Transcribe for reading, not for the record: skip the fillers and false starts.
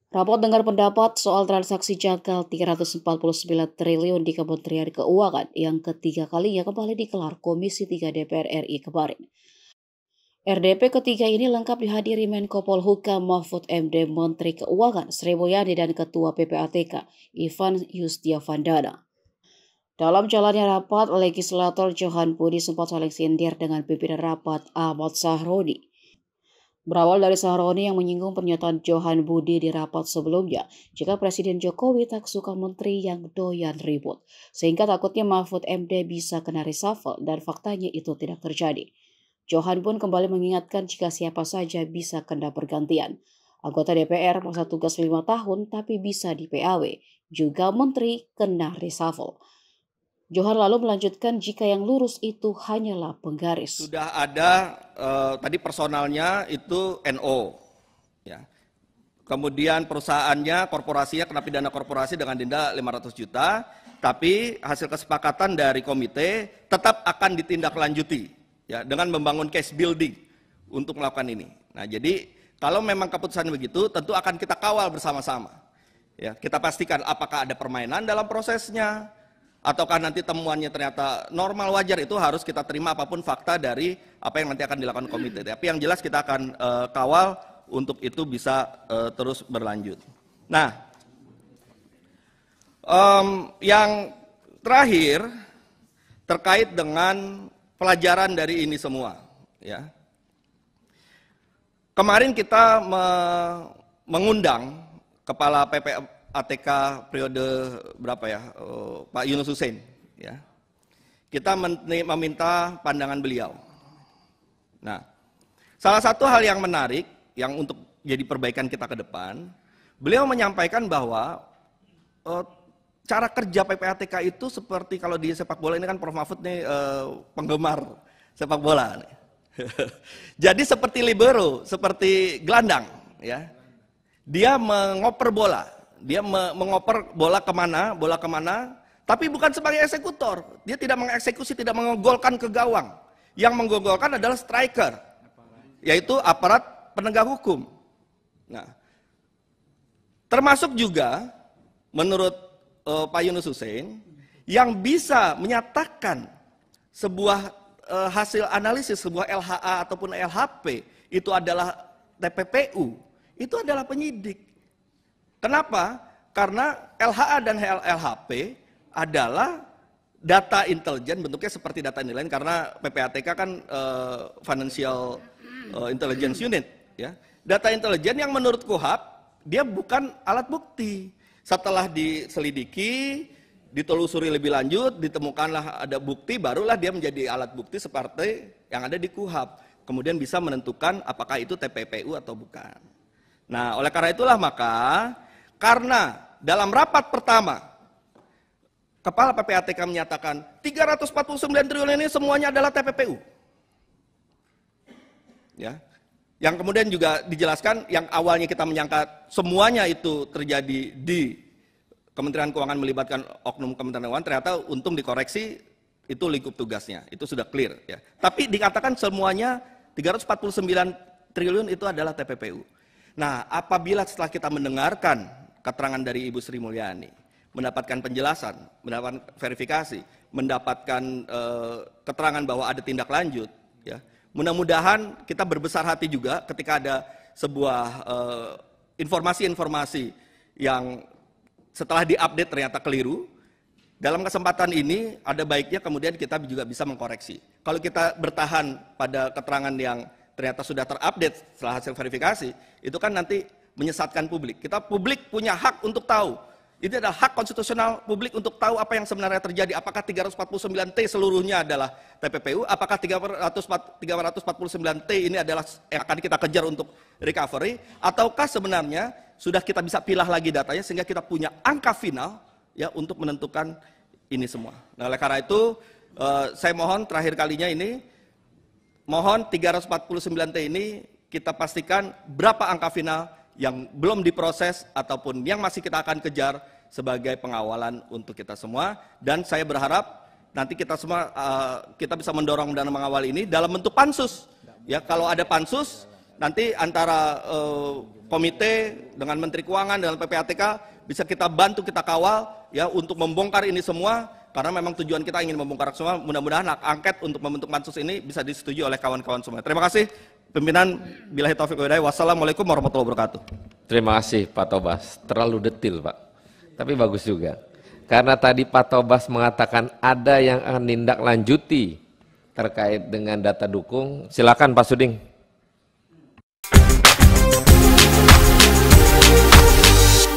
Rapor dengar pendapat soal transaksi janggal 349 triliun di Kementerian Keuangan yang ketiga kalinya kembali digelar Komisi 3 DPR RI kemarin. RDP ketiga ini lengkap dihadiri Menko Polhukam Mahfud MD, Menteri Keuangan Sri Mulyani, dan Ketua PPATK Ivan Yustiavandana. Dalam jalannya rapat, legislator Johan Budi sempat saling sindir dengan pimpinan rapat Ahmad Sahroni. Berawal dari Sahroni yang menyinggung pernyataan Johan Budi di rapat sebelumnya, jika Presiden Jokowi tak suka menteri yang doyan ribut, sehingga takutnya Mahfud MD bisa kena reshuffle, dan faktanya itu tidak terjadi. Johan pun kembali mengingatkan jika siapa saja bisa kena pergantian. Anggota DPR masa tugas 5 tahun tapi bisa di PAW, juga menteri kena reshuffle. Johan lalu melanjutkan jika yang lurus itu hanyalah penggaris. Sudah ada tadi personalnya itu NO, ya. Kemudian perusahaannya, korporasinya kena pidana korporasi dengan denda 500 juta, tapi hasil kesepakatan dari komite tetap akan ditindaklanjuti, ya, dengan membangun case building untuk melakukan ini. Nah, jadi kalau memang keputusan begitu, tentu akan kita kawal bersama-sama. Ya, kita pastikan apakah ada permainan dalam prosesnya, ataukah nanti temuannya ternyata normal, wajar, itu harus kita terima apapun fakta dari apa yang nanti akan dilakukan komite. Tapi yang jelas kita akan kawal untuk itu bisa terus berlanjut. Nah, yang terakhir terkait dengan pelajaran dari ini semua. Ya. Kemarin kita mengundang Kepala PPATK periode berapa ya, Pak Yunus Hussein, ya. Kita meminta pandangan beliau. Nah, salah satu hal yang menarik yang untuk jadi perbaikan kita ke depan, beliau menyampaikan bahwa cara kerja PPATK itu seperti kalau di sepak bola, ini kan Prof Mahfud nih penggemar sepak bola. Jadi seperti libero, seperti gelandang, ya. Dia mengoper bola. Dia mengoper bola kemana, tapi bukan sebagai eksekutor. Dia tidak mengeksekusi, tidak menggolkan ke gawang. Yang menggolkan adalah striker, yaitu aparat penegak hukum. Nah, termasuk juga menurut Pak Yunus Hussein, yang bisa menyatakan sebuah hasil analisis, sebuah LHA ataupun LHP, itu adalah TPPU, itu adalah penyidik. Kenapa? Karena LHA dan LHP adalah data intelijen, bentuknya seperti data intelijen karena PPATK kan Financial Intelligence Unit, ya. Data intelijen yang menurut KUHP dia bukan alat bukti. Setelah diselidiki, ditelusuri lebih lanjut, ditemukanlah ada bukti, barulah dia menjadi alat bukti seperti yang ada di KUHP. Kemudian bisa menentukan apakah itu TPPU atau bukan. Nah, oleh karena itulah maka, karena dalam rapat pertama, Kepala PPATK menyatakan 349 triliun ini semuanya adalah TPPU. Ya. Yang kemudian juga dijelaskan, yang awalnya kita menyangka semuanya itu terjadi di Kementerian Keuangan melibatkan oknum Kementerian Keuangan, ternyata untung dikoreksi, itu lingkup tugasnya, itu sudah clear. Ya. Tapi dikatakan semuanya 349 triliun itu adalah TPPU. Nah, apabila setelah kita mendengarkan keterangan dari Ibu Sri Mulyani, mendapatkan penjelasan, mendapatkan verifikasi, mendapatkan keterangan bahwa ada tindak lanjut, ya, mudah-mudahan kita berbesar hati juga ketika ada sebuah informasi-informasi yang setelah diupdate ternyata keliru. Dalam kesempatan ini ada baiknya kemudian kita juga bisa mengkoreksi. Kalau kita bertahan pada keterangan yang ternyata sudah terupdate setelah hasil verifikasi, itu kan nanti menyesatkan publik. Publik punya hak untuk tahu. Itu adalah hak konstitusional publik untuk tahu apa yang sebenarnya terjadi. Apakah 349T seluruhnya adalah TPPU? Apakah 349T ini adalah yang akan kita kejar untuk recovery? Ataukah sebenarnya sudah kita bisa pilah lagi datanya sehingga kita punya angka final, ya, untuk menentukan ini semua. Nah, oleh karena itu saya mohon terakhir kalinya ini, mohon 349T ini kita pastikan berapa angka final yang belum diproses ataupun yang masih kita akan kejar sebagai pengawalan untuk kita semua. Dan saya berharap nanti kita semua kita bisa mendorong dan mengawal ini dalam bentuk pansus. Ya, kalau ada pansus nanti antara komite dengan Menteri Keuangan dengan PPATK bisa kita bantu, kita kawal ya untuk membongkar ini semua, karena memang tujuan kita ingin membongkar semua. Mudah-mudahan hak angket untuk membentuk pansus ini bisa disetujui oleh kawan-kawan semua. Terima kasih pimpinan. Billahi taufiq wal hidayah. Wassalamualaikum warahmatullahi wabarakatuh. Terima kasih Pak Tobas, terlalu detil Pak, tapi bagus juga. Karena tadi Pak Tobas mengatakan ada yang akan tindak lanjuti terkait dengan data dukung. Silakan Pak Suding.